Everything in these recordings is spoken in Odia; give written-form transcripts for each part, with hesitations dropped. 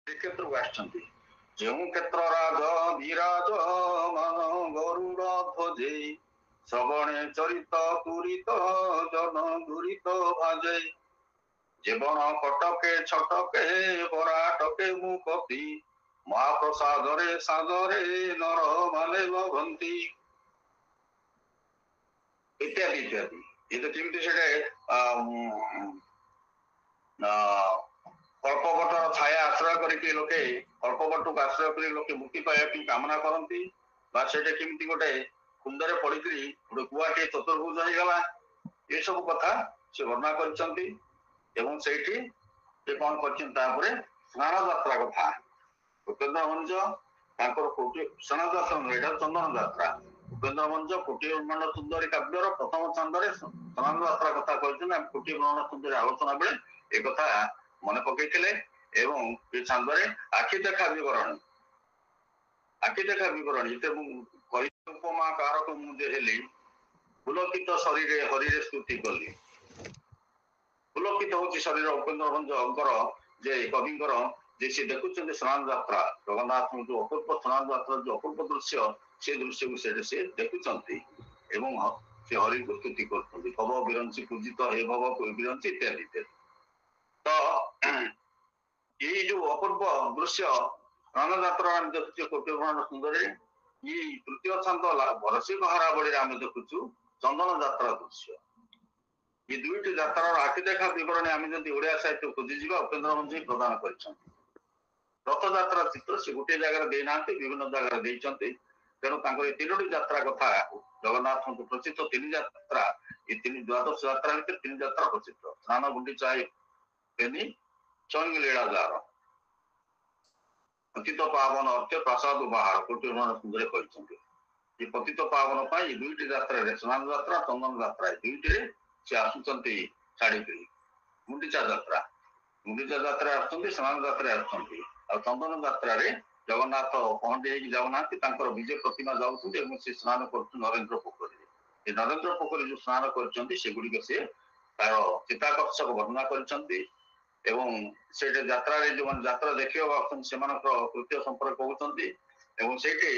ଶ୍ରୀକ୍ଷେତ୍ରକୁ ଆସିଛନ୍ତି। ଯେଉଁ କ୍ଷେତ୍ର ରାଜ ବିରାଜ ମାନ ଗରୁଡ଼ ଧ୍ୱଜେ ଶ୍ରବଣେ ଚରିତ ତୁରିତ ଜନ ଦୁରିତ ଭାଜେ ଜୀବନ କଟକେ ଛଟକେ ବରାଟକେ ମୁଁ କପି ମହାପ୍ରସାଦରେ ସାଦରେ ନର ମାନେ ଲଭନ୍ତି ଇତ୍ୟାଦି ଇତ୍ୟାଦି। ଏ ତ ଯେମିତି ସେଟା କଳ୍ପବଟର ଛାୟା ଆଶ୍ରୟ କରିକି ଲୋକେ କଳ୍ପବଟକୁ ଆଶ୍ରୟ କରି ଲୋକେ ମୁକ୍ତି ପାଇବା ପାଇଁ କାମନା କରନ୍ତି ବା ସେଟା କେମିତି ଗୋଟେ କୁଣ୍ଡରେ ପଡିକିରି ଗୋଟେ କୁଆଟିଏ ଚତୁର୍ଭୁଜ ହେଇଗଲା ଏସବୁ କଥା ସେ ବର୍ଣ୍ଣନା କରିଛନ୍ତି। ଏବଂ ସେଇଠି ସେ କଣ କରିଛନ୍ତି ତାପରେ ସ୍ନାନ ଯାତ୍ରା କଥା ଉପେନ୍ଦ୍ର ଭଞ୍ଜ ତାଙ୍କର ସ୍ନାନ ଯାତ୍ରା ନୁହେଁ ଏଇଟା ଚନ୍ଦନ ଯାତ୍ରା। ଉପେନ୍ଦ୍ର ଭଞ୍ଜ କୋଟି ବ୍ରହ୍ମାଣ୍ଡ ସୁନ୍ଦରୀ କାବ୍ୟର ପ୍ରଥମ ଛନ୍ଦରେ ସ୍ନାନ ଯାତ୍ରା କଥା କହିଛନ୍ତି। କୋଟି ବ୍ରହ୍ମାଣ୍ଡ ସୁନ୍ଦରୀ ଆଲୋଚନା ବେଳେ ଏ କଥା ମନେ ପକେଇଥିଲେ ଏବଂ ଏ ଛାନ୍ଦରେ ଆଖି ଦେଖା ବିବରଣୀ ଏତେ ମୁଁ କହି ଉପମା କାରକ ମୁଁ ଯେ ହେଲି ପୁଲକିତ ଶରୀରେ ହରିରେ ସ୍ତୁତି କଲି। ପୁଲକିତ ହଉଛି ଶରୀର ଉପେନ୍ଦ୍ର ଭଞ୍ଜଙ୍କର ଯେ କବିଙ୍କର ଯେ ସେ ଦେଖୁଛନ୍ତି ସ୍ନାନ ଯାତ୍ରା ଜଗନ୍ନାଥଙ୍କ ଯୋଉ ଅପୂର୍ବ ସ୍ନାନ ଯାତ୍ରା ଯୋଉ ଅପୂର୍ବ ଦୃଶ୍ୟ ସେ ଦୃଶ୍ୟକୁ ସେଠି ସେ ଦେଖୁଛନ୍ତି ଏବଂ ସେ ହରିକୁ ସ୍ତୁତି କରୁଛନ୍ତି। ଭବ ବିରଞ୍ଚି ପୂଜିତ ହେ ଭବ ବିରଞ୍ଚି ଇତ୍ୟାଦି ଇତ୍ୟାଦି। ତ ଏଇ ଯୋଉ ଅପୂର୍ବ ଦୃଶ୍ୟ ସ୍ନାନ ଯାତ୍ରା ଆମେ ଦେଖୁଛେ କୋଟି ବ୍ରହ୍ମାଣ୍ଡ ସୁନ୍ଦରୀ ଏଇ ତୃତୀୟ ଛାନ୍ଦ ବରସିକ ହରାବଳୀରେ ଆମେ ଦେଖୁଛୁ ଚନ୍ଦନ ଯାତ୍ରା ଦୃଶ୍ୟ। ଏ ଦୁଇଟି ଯାତ୍ରାର ଆଖି ଦେଖା ବିବରଣୀ ଆମେ ଯଦି ଓଡିଆ ସାହିତ୍ୟ ଖୋଜିଯିବା ଉପେନ୍ଦ୍ର ଭଞ୍ଜ ପ୍ରଦାନ କରିଛନ୍ତି। ରଥଯାତ୍ରା ଚିତ୍ର ସେ ଗୋଟିଏ ଜାଗାରେ ଦେଇନାହାନ୍ତି ବିଭିନ୍ନ ଜାଗାରେ ଦେଇଛନ୍ତି। ତେଣୁ ତାଙ୍କର ଏ ତିନୋଟି ଯାତ୍ରା କଥା ଜଗନ୍ନାଥଙ୍କୁ ପ୍ରସିଦ୍ଧ ତିନି ଯାତ୍ରା ଏ ତିନି ଦ୍ୱାଦଶ ଯାତ୍ରା ଭିତରେ ତିନି ଯାତ୍ରା ପ୍ରସିଦ୍ଧ ସ୍ନାନ ଗୁଣ୍ଡିଚା ବେନି ଚୈଙ୍ଗ ଲୀଳା ଯାର ପତିତ ପାବନ ଅର୍ଥ ପ୍ରସାଦ ବାହାର କୋଟି ବ୍ରହ୍ମାଣ୍ଡ ସୁନ୍ଦରୀ କହିଛନ୍ତି। ଏ ପତିତ ପାବନ ପାଇଁ ଏ ଦୁଇଟି ଯାତ୍ରାରେ ସ୍ନାନ ଯାତ୍ରା ଚନ୍ଦନ ଯାତ୍ରା ଏ ଦୁଇଟିରେ ସେ ଆସୁଛନ୍ତି ଛାଡିକିରି ଗୁଣ୍ଡିଚା ଯାତ୍ରା ଆସୁଛନ୍ତି ସ୍ନାନ ଯାତ୍ରା ଆସୁଛନ୍ତି ଆଉ ଚନ୍ଦନ ଯାତ୍ରାରେ ଜଗନ୍ନାଥ ପହଣ୍ଡି ହେଇକି ଯାଉନାହାନ୍ତି ତାଙ୍କର ବିଜେ ପ୍ରତିମା ଯାଉଛନ୍ତି ଏବଂ ସେ ସ୍ନାନ କରୁଛନ୍ତି ନରେନ୍ଦ୍ର ପୋଖରୀରେ। ଏ ନରେନ୍ଦ୍ର ପୋଖରୀ ଯୋଉ ସ୍ନାନ କରିଛନ୍ତି ସେଗୁଡିକ ସେ ତାର ଚିତାକର୍ଷକ ବର୍ଣ୍ଣନା କରିଛନ୍ତି ଏବଂ ସେଇଠି ଯାତ୍ରାରେ ଯୋଉମାନେ ଯାତ୍ରା ଦେଖିବାକୁ ଆସୁଛନ୍ତି ସେମାନଙ୍କର କୃତ୍ୟ ସମ୍ପର୍କ କହୁଛନ୍ତି ଏବଂ ସେଇଠି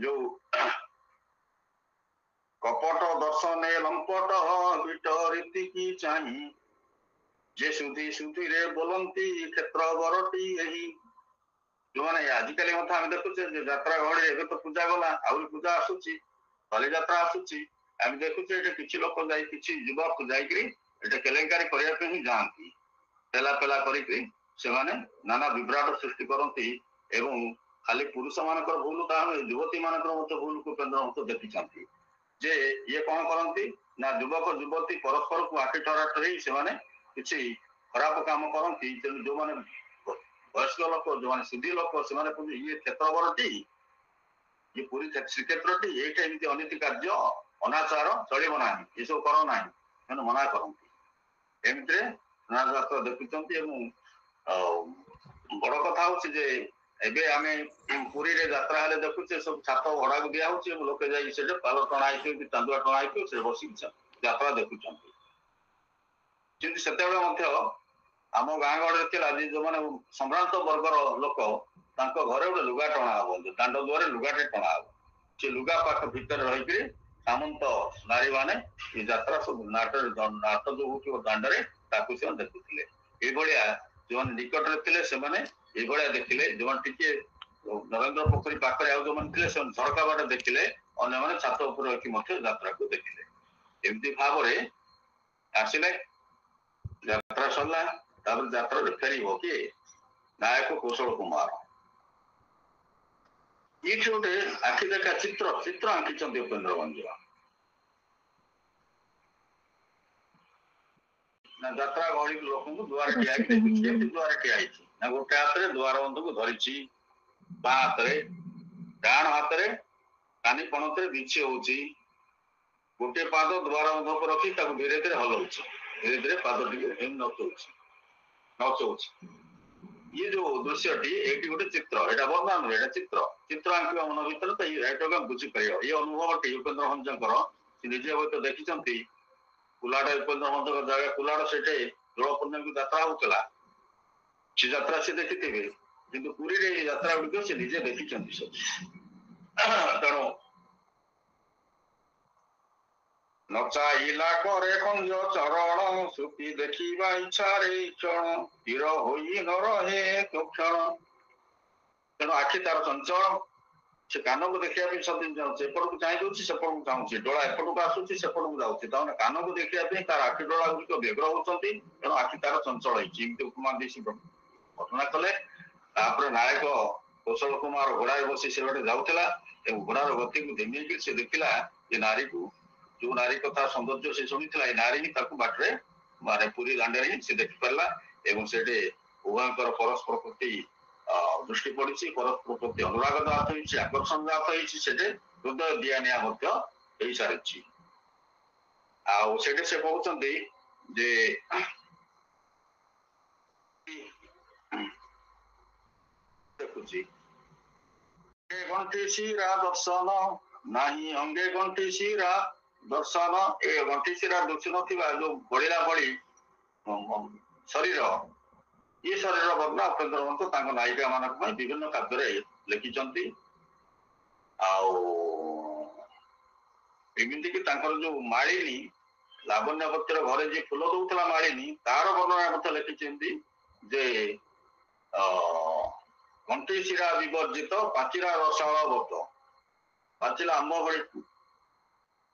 ଯୋଉ କପଟ ଦର୍ଶନେ ଲମ୍ପଟ ବିଟ ରୀତିକି ଚାହିଁ ଯେ ସୁଧୀରେ ବୋଲନ୍ତି କ୍ଷେତ୍ର ବରଟି ଏହି ଯୋଉମାନେ ଆଜିକାଲି ମଧ୍ୟ ଆମେ ଦେଖୁଛେ ଯେ ଯାତ୍ରା ଗହଳିରେ ଏବେ ତ ପୂଜା ଗଲା ଆହୁରି ପୂଜା ଆସୁଛି ବାଲିଯାତ୍ରା ଆସୁଛି ଆମେ ଦେଖୁଛେ ଏଠି କିଛି ଲୋକ ଯାଇ କିଛି ଯୁବକ ଯାଇକିରି ଏଠି କେଲେଙ୍କାରୀ କରିବା ପାଇଁ ହିଁ ଯାଆନ୍ତି। ପେଲା ପେଲା କରିକି ସେମାନେ ନାନା ବିଭ୍ରାଟ ସୃଷ୍ଟି କରନ୍ତି ଏବଂ ଖାଲି ପୁରୁଷ ମାନଙ୍କର ଭୁଲ ତାହା ନୁହେଁ ଯୁବତୀ ମାନଙ୍କର ମଧ୍ୟ ଭୁଲକୁ ଉପେନ୍ଦ୍ର ଭଞ୍ଜ ଦେଖିଛନ୍ତି ଯେ ଇଏ କଣ କରନ୍ତି ନା ଯୁବକ ଯୁବତୀ ପରସ୍ପରକୁ ଆଖି ଟରାଟ ହେଇ ସେମାନେ କିଛି ଖରାପ କାମ କରନ୍ତି। ତେଣୁ ଯୋଉମାନେ ବୟସ୍କ ଲୋକ ଯୋଉମାନେ ସିଦ୍ଧି ଲୋକ ସେମାନେ କହୁଛନ୍ତି ଇଏ କ୍ଷେତ୍ରବରଟି ଇଏ ପୁରୀ ଶ୍ରୀକ୍ଷେତ୍ରଟି ଏଇଟା ଏମିତି ଅନୀତି କାର୍ଯ୍ୟ ଅନାଚାର ଚଳିବ ନାହିଁ ଏସବୁ କର ନାହିଁ ସେମାନେ ମନା କରନ୍ତି। ଏମିତିରେ ସ୍ନାନ ଯାତ୍ରା ଦେଖୁଛନ୍ତି ଏବଂ ବଡ କଥା ହଉଛି ଯେ ଏବେ ଆମେ ପୁରୀରେ ଯାତ୍ରା ହେଲେ ଦେଖୁଛେ ସବୁ ଛାତ ଭଡାକୁ ଦିଆ ହଉଛି ଏବଂ ଲୋକେ ଯାଇ ସେଠି ପାଲ ଟଣା ହେଇଥିବ କି ଚାନ୍ଦୁଆ ଟଣା ହେଇଥିବ ସେ ବସିକି ଯାତ୍ରା ଦେଖୁଛନ୍ତି। କିନ୍ତୁ ସେତେବେଳେ ମଧ୍ୟ ଆମ ଗାଁ ଗହଳିରେ ଥିଲା ଯେ ଯୋଉମାନେ ସମ୍ଭ୍ରାନ୍ତ ବର୍ଗର ଲୋକ ତାଙ୍କ ଘରେ ଗୋଟେ ଲୁଗା ଟଣା ହବ ଦାଣ୍ଡ ଦୁଆରେ ଲୁଗାଟେ ଟଣା ହବ ସେ ଲୁଗା ପାଖ ଭିତରେ ରହିକିରି ସାମନ୍ତ ନାରୀ ମାନେ ଏ ଯାତ୍ରା ସବୁ ନାଟ ଯୋଉ ହଉଥିବ ଦାଣ୍ଡରେ ତାକୁ ସେମାନେ ଦେଖୁଥିଲେ। ଏଇଭଳିଆ ଯୋଉମାନେ ନିକଟରେ ଥିଲେ ସେମାନେ ଏଇଭଳିଆ ଦେଖିଲେ ଯୋଉମାନେ ଟିକେ ନରେନ୍ଦ୍ର ପୋଖରୀ ପାଖରେ ଆଉ ଯୋଉମାନେ ଥିଲେ ସେମାନେ ଝରକା ବାଟ ଦେଖିଲେ ଅନ୍ୟମାନେ ଛାତ ଉପରେ ରଖି ମଧ୍ୟ ଯାତ୍ରାକୁ ଦେଖିଲେ। ଏମିତି ଭାବରେ ଆସିଲେ ଯାତ୍ରା ସରିଲା ତାପରେ ଯାତ୍ରାରେ ଫେରିବ କିଏ ନାୟକ କୌଶଳ କୁମାର ଏଇଠି ଗୋଟେ ଆଖି ଦେଖା ଚିତ୍ର ଆଙ୍କିଛନ୍ତି ଉପେନ୍ଦ୍ର ଭଞ୍ଜ। ନା ଯାତ୍ରା ଗହଳି ଲୋକଙ୍କୁ ଦୁଆରେ ଠିଆ ହେଇକି ଦେଖୁଛି କେମିତି ଦୁଆରେ ଠିଆ ହେଇଛି ନା ଗୋଟେ ହାତରେ ଦୁଆର ବନ୍ଧକୁ ଧରିଛି ବାଁ ହାତରେ ଡାହାଣ ହାତରେ କାନି ପଣତରେ ବିଛି ହଉଛି ଗୋଟିଏ ପାଦ ଦୁଆର ବନ୍ଧକୁ ରଖି ତାକୁ ଧୀରେ ଧୀରେ ହଲଉଛି ଧୀରେ ଧୀରେ ପାଦ ଟିକେ ନଚଉଛି। ଇଏ ଯୋଉ ଦୃଶ୍ୟଟି ଏଇଠି ଗୋଟେ ଚିତ୍ର ଏଇଟା ବର୍ଣ୍ଣନା ନୁହେଁ ଏଇଟା ଚିତ୍ର ଆଙ୍କିବା ମନ ଭିତରେ ତ ଏଇଟାକୁ ଆମେ ବୁଝିପାରିବ ଏଇ ଅନୁଭବଟି ଉପେନ୍ଦ୍ର ଭଞ୍ଜଙ୍କର ସେ ନିଜେ ହୁଏତ ଦେଖିଛନ୍ତି। କୁଲାଡ ଉପେନ୍ଦ୍ର ଭଞ୍ଜଙ୍କ ଜାଗା କୁଲାଡ ସେଠି ଦୋଳ ପୂର୍ଣ୍ଣମୀକୁ ଯାତ୍ରା ହଉଥିଲା ସେ ଯାତ୍ରା ସେ ଦେଖିଥିବେ କିନ୍ତୁ ପୁରୀରେ ଏହି ଯାତ୍ରା ଗୁଡିକ ସେ ନିଜେ ଦେଖିଛନ୍ତି ସବୁ। ତେଣୁ ନଚାଇଲା କରେ କଞ୍ଜ ଚରଣ ସୁଖୀ ଦେଖିବା ଇଚ୍ଛାରେ କ୍ଷଣ ସ୍ଥିର ହୋଇ ନ ରହେ କ୍ଷଣ। ତେଣୁ ଆଖି ତାର ଚଞ୍ଚଳ, ସେ କାନକୁ ଦେଖିବା ପାଇଁ ସବୁଦିନ ଚାହୁଁଛି, ଏପଟକୁ ଚାହିଁ ଦଉଛି ସେପଟକୁ ଚାହୁଁଛି, ଡୋଳା ଏପଟକୁ ଆସୁଛି ସେପଟକୁ ଯାଉଛି, ତାମାନେ କାନକୁ ଦେଖିବା ପାଇଁ ତାର ଆଖି ଡୋଳା ଗୁଡିକ ବ୍ୟଗ୍ର ହଉଛନ୍ତି। ତେଣୁ ଆଖି ତାର ଚଞ୍ଚଳ ହେଇଛି, ଏମିତି ଉପମା ଦେଇ ସେ ବର୍ଣ୍ଣନା କଲେ। ତାପରେ ନାୟକ କୌଶଳ କୁମାର ଘୋଡାରେ ବସି ସେ ବାଟେ ଯାଉଥିଲା ଏବଂ ଘୋଡାର ଗତିକୁ ଧିମେଇକି ସେ ଦେଖିଲା ଯେ ନାରୀକୁ, ଯୋଉ ନାରୀ କଥା ସୌନ୍ଦର୍ଯ୍ୟ ସେ ଶୁଣିଥିଲା, ଏ ନାରୀ ହିଁ ତାକୁ ବାଟରେ ମାନେ ପୁରୀ ଦାଣ୍ଡରେ ହିଁ ସେ ଦେଖିପାରିଲା ଏବଂ ସେଠି ଉଭୟଙ୍କର ପରସ୍ପର ପ୍ରତି ଦୃଷ୍ଟି ପଡିଛି, ପରସ୍ପର ପ୍ରତି ଅନୁରାଗ ଜାତ ହେଇଛି, ଆକର୍ଷଣ ଜାତ ହେଇଛି, ସେଠି ହୃଦୟ ଦିଆ ନିଆ ମଧ୍ୟ ହେଇସାରିଛି। ଆଉ ସେଠି ସେ କହୁଛନ୍ତି ଯେ ଦେଖୁଛି ଗଣ୍ଠି ଶିରା ଦର୍ଶନ ନାହିଁ ଅଙ୍ଗେ ଗଣ୍ଠି ଶିରା ଦର୍ଶନ, ଏ ଗଣ୍ଠି ଶିରା ଦୁଷୁନଥିବା ଯୋଉ ବଳିଲା ଭଳି ଶରୀର, ଏ ଶରୀର ବର୍ଣ୍ଣନା ଉପେନ୍ଦ୍ର ମହନ୍ତ ତାଙ୍କ ନାୟିକା ମାନଙ୍କ ପାଇଁ ବିଭିନ୍ନ କାବ୍ୟରେ ଲେଖିଛନ୍ତି। ଆଉ ଏମିତିକି ତାଙ୍କର ଯୋଉ ମାଳିନୀ, ଲାବଣ୍ୟବତୀର ଘରେ ଯିଏ ଫୁଲ ଦଉଥିଲା ମାଳିନୀ, ତାର ବର୍ଣ୍ଣନା ମଧ୍ୟ ଲେଖିଛନ୍ତି ଯେ ଗଣ୍ଠି ଶିରା ବିବର୍ଜିତ ପାଚିଲା ରସାଳ ବତ, ପାଚିଲା ଆମ୍ବ ଭଳି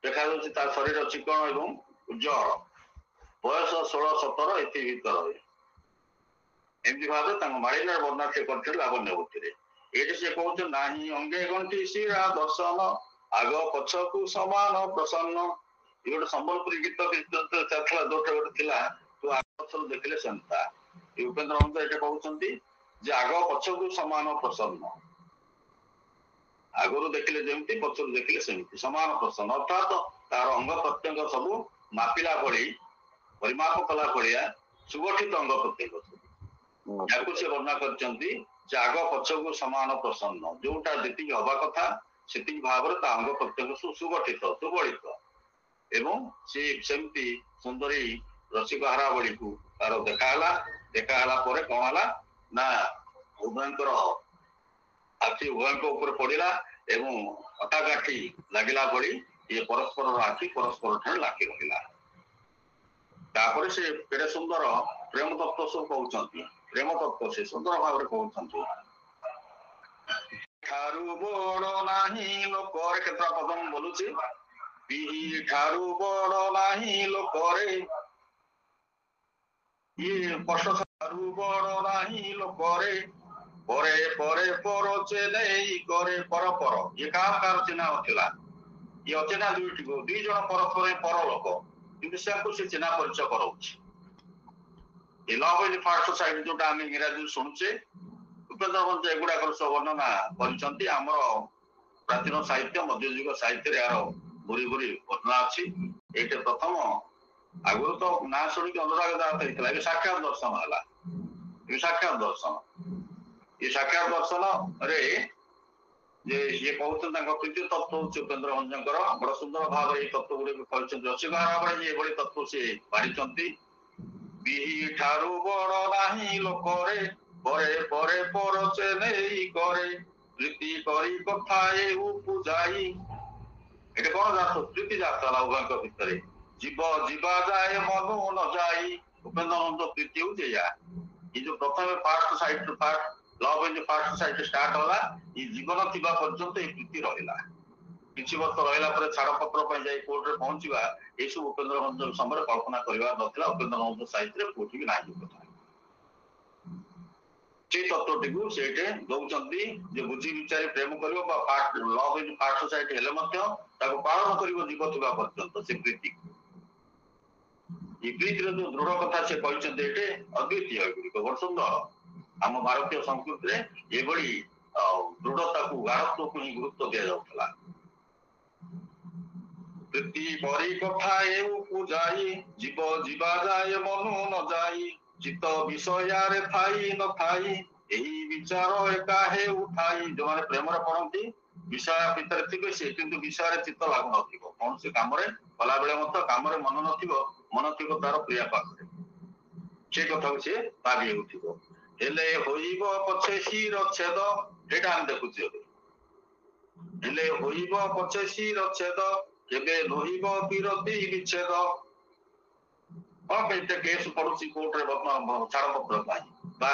ଦେଖାଯାଉଛି ତା ଶରୀର ଚିକଣ ଏବଂ ଉଜ୍ଜଳ, ବୟସ 16-17 ଏଥି ଭିତରେ। ଏମିତି ଭାବେ ତାଙ୍କ ମାଳିନୀର ବର୍ଣ୍ଣନା ସେ କରିଥିଲେ ଲାବଣ୍ୟବତୀରେ। ଏଇଠି ସେ କହୁଛନ୍ତି ନାହିଁ ଅଙ୍ଗେ ଗଣ୍ଠି ଶିରା ଦର୍ଶନ ଆଗ ପଛକୁ ସମାନ ପ୍ରସନ୍ନ। ଏ ଗୋଟେ ସମ୍ବଲପୁରୀ ଗୀତ ଚାଲିଥିଲା, ଯୋଉଟା ଗୋଟେ ଥିଲା ତୁ ଆଗ ପଛରୁ ଦେଖିଲେ ସେନ୍ତା। ଏ ଉପେନ୍ଦ୍ର ମହନ୍ତ ଏଇଟା କହୁଛନ୍ତି ଯେ ଆଗ ପଛକୁ ସମାନ ପ୍ରସନ୍ନ, ଆଗରୁ ଦେଖିଲେ ଯେମିତି ପଛରୁ ଦେଖିଲେ ସେମିତି ସମାନ ପ୍ରସନ୍ନ, ଅର୍ଥାତ ତାର ଅଙ୍ଗ ପ୍ରତ୍ୟଙ୍ଗ ସବୁ ମାପିଲା ଭଳି, ପରିମାପ କଲା ଭଳିଆ ସୁଗଠିତ ଅଙ୍ଗ ପ୍ରତ୍ୟଙ୍ଗ ସବୁ। ୟାକୁ ସେ ବର୍ଣ୍ଣନା କରିଛନ୍ତି ଯେ ଆଗ ପଛକୁ ସମାନ ପ୍ରସନ୍ନ, ଯୋଉଟା ଯେତିକି ହବା କଥା ସେତିକି ଭାବରେ ତା ଅଙ୍ଗ ପ୍ରତ୍ୟଙ୍ଗ ସୁଗଠିତ ସୁବଳିତ ଏବଂ ସେ ସେମିତି ସୁନ୍ଦରୀ ରସିକ ହାରାବଳୀକୁ ତାର ଦେଖାହେଲା ପରେ କଣ ହେଲା ନା ଉଭୟଙ୍କର ଆଖି ଉଭୟଙ୍କ ଉପରେ ପଡିଲା ଏବଂ ହଠାକାଠି ଲାଗିଲା ଭଳି ଇଏ ପରସ୍ପରର ଆଖି ପରସ୍ପର ଠାରୁ ଲାଗି ରହିଲା। ତାପରେ ସେ କେଡେ ସୁନ୍ଦର ପ୍ରେମ ତତ୍ତ୍ୱ ସବୁ କହୁଛନ୍ତି, ପ୍ରେମ ତତ୍ତ୍ୱ ସେ ସୁନ୍ଦର ଭାବରେ କହୁଛନ୍ତି। ଠାରୁ ବଡ ନାହିଁ ଲୋକରେ, କେତେଟା ପଦ ମୁଁ ବୋଲୁଛି, ପିହି ଠାରୁ ବଡ ନାହିଁ ଲୋକରେ, ଇଏ କଷ୍ଟ ଠାରୁ ବଡ ନାହିଁ ଲୋକରେ, ପରେ ପରେ ପରଚେ ନେଇ କରେ ପର ପର, ଇଏ କାହାର ଚିହ୍ନା ନଥିଲା, ଇଏ ଅଚିହ୍ନା ଦୁଇ ଜଣ ପରସ୍ପର ପର ଲୋକ, କିନ୍ତୁ ସେକୁ ସେ ଚିହ୍ନା ପରିଚୟ କରାଉଛି। ଏ ଲଭ୍ ଇନ୍ ଫାର୍ଷ୍ଟ ସାଇଡ୍ ଯୋଉଟା ଆମେ ଇଂରାଜୀରୁ ଶୁଣୁଛେ, ଉପେନ୍ଦ୍ର ମହନ୍ତ ଏଗୁଡାକର ସବୁ ବର୍ଣ୍ଣନା କରିଛନ୍ତି। ଆମର ପ୍ରାଚୀନ ସାହିତ୍ୟ, ମଧ୍ୟଯୁଗ ସାହିତ୍ୟରେ ଏହାର ଭୁରି ଭୁରି ବର୍ଣ୍ଣନା ଅଛି। ଏଇଟା ପ୍ରଥମ, ଆଗରୁ ତ ନାଁ ଶୁଣିକି ଅନୁରାଗ ଜାତ ହେଇଥିଲା, ଏବେ ସାକ୍ଷାତ ଦର୍ଶନ ହେଲା। ଏ ସାକ୍ଷାତ ଦର୍ଶନ, ଏ ସାକ୍ଷାତ ଦର୍ଶନରେ ଯେ ଇଏ କହୁଛନ୍ତି ତାଙ୍କ ପ୍ରୀତି ତତ୍ତ୍ୱ ହଉଛି ଉପେନ୍ଦ୍ର ଭଞ୍ଜଙ୍କର, ବଡ ସୁନ୍ଦର ଭାବରେ ଏଇ ତତ୍ତ୍ୱ ଗୁଡିକୁ କହିଛନ୍ତି। ରସିକ ହାରାବଳୀ ଏଭଳି ତତ୍ତ୍ୱ ସେ ବାଢିଛନ୍ତି। ବିହି ଠାରୁ ବଡ ନାହିଁ ଲୋକରେ, ପରେ ପରେ ପରଚେ ନେଇ କରେ, ପ୍ରୀତି କରି କଥା ଏଉକୁ ଯାଇ, ଏଠି କଣ ଜାତ? ପ୍ରୀତି ଜାତ ହେଲା ଉଭୟଙ୍କ ଭିତରେ, ଯିବ ଯିବା ଯାଏ ମନୁ ନ ଯାଇ। ଉପେନ୍ଦ୍ର ମହନ୍ତ ପ୍ରୀତି ହଉଛି ଏଇଆ। ଏ ଯୋଉ ପ୍ରଥମେ first side love in first side start ହେଲା, ଏ ଜୀବନ ଥିବା ପର୍ଯ୍ୟନ୍ତ ଏ ପ୍ରୀତି ରହିଲା। କିଛି ବର୍ଷ ରହିଲା ପରେ ଛାଡପତ୍ର ପାଇଁ ଯାଇ କୋର୍ଟରେ ପହଞ୍ଚିବା, ଏଇସବୁ ଉପେନ୍ଦ୍ର ମହନ୍ତ ସମୟରେ କଳ୍ପନା କରିବାର ନଥିଲା। ଉପେନ୍ଦ୍ର ମହନ୍ତ ସାହିତ୍ୟରେ କୋଉଠି ବି ନାହିଁ କଥା। ସେଇ ତତ୍ତ୍ୱଟିକୁ ସେଇଠି ଦଉଛନ୍ତି ଯେ ବୁଝି ବିଚାରି ପ୍ରେମ କରିବ ବା ଲଭ୍ ଇନ୍ ଫାର୍ଷ୍ଟ ସାଇଡ୍ ହେଲେ ମଧ୍ୟ ତାକୁ ପାଳନ କରିବ ଜୀବ ଥିବା ପର୍ଯ୍ୟନ୍ତ ସେ ପ୍ରୀତିକୁ। ଏ ପ୍ରୀତିର ଯୋଉ ଦୃଢ କଥା ସେ କହିଛନ୍ତି ଏଠି ଅଦ୍ୱିତୀୟ, ଏଗୁଡିକ ବହୁତ ସୁନ୍ଦର। ଆମ ଭାରତୀୟ ସଂସ୍କୃତିରେ ଏଭଳି ଦୃଢତାକୁ, ଗାଢତ୍ୱକୁ ହିଁ ଗୁରୁତ୍ୱ ଦିଆଯାଉଥିଲା। ପ୍ରୀତି କରି କଥା ଏଉକୁ ଯାଇ, ଯିବ ଯିବା ଯାଏ ମନୁ ନ ଯାଇ, ଚିତ୍ତ ବିଷୟରେ ଥାଇ ନଥାଇ, ଏହି ବିଚାର ଏକା ହେଉ ଥାଇ। ଯୋଉମାନେ ପ୍ରେମରେ ପଡନ୍ତି, ବିଷୟ ଭିତରେ ଥିବେ ସେ, କିନ୍ତୁ ବିଷୟରେ ଚିତ୍ତ ଲାଗୁନଥିବ, କୌଣସି କାମରେ କଲାବେଳେ ମଧ୍ୟ କାମରେ ମନ ନଥିବ, ମନ ଥିବ ତାର ପ୍ରିୟା ପାଖରେ, ସେ କଥାକୁ ସେ ଭାବି ହେଉଥିବ। ହେଲେ ହୋଇବ ପଛେ ଶିରଚ୍ଛେଦ ଏଇଟା ଆମେ ଦେଖୁଛେ ହେଲେ ହୋଇବ ପଛେ ଶିରଚ୍ଛେଦ କେବେ ରହିବ ବିରତି ବିଚ୍ଛେଦ କଣ ପାଇଁ କେସ୍ ପଡୁଛି କୋର୍ଟରେ ବର୍ତ୍ତମାନ ଛାଡପତ୍ର ପାଇଁ ବା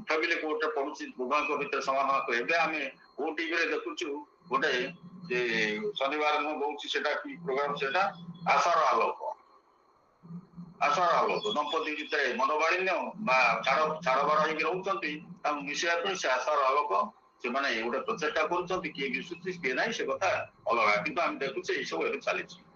ଫ୍ୟାମିଲି କୋର୍ଟରେ ପଡୁଛି ଉଭୟଙ୍କ ଭିତରେ ସମାନ ହକ ଏବେ ଆମେ ଓଟିଭିରେ ଦେଖୁଛୁ ଗୋଟେ ଯେ ଶନିବାର ମୁଁ ଦଉଛି ସେଟା କି ପ୍ରୋଗ୍ରାମ ସେଟା ଆଶାର ଆଲୋକ ଦମ୍ପତି ଭିତରେ ମନୋମାଳିନ୍ୟ ବା ଛାଡବାର ହେଇକି ରହୁଛନ୍ତି ତାଙ୍କୁ ମିଶିବା ପାଇଁ ସେ ଆଶାର ଆଲୋକ ସେମାନେ ଗୋଟେ ପ୍ରଚେଷ୍ଟା କରୁଛନ୍ତି କିଏ ମିଶୁଛି କିଏ ନାହିଁ ସେ କଥା ଅଲଗା କିନ୍ତୁ ଆମେ ଦେଖୁଛେ ଏଇସବୁ ଏବେ ଚାଲିଛି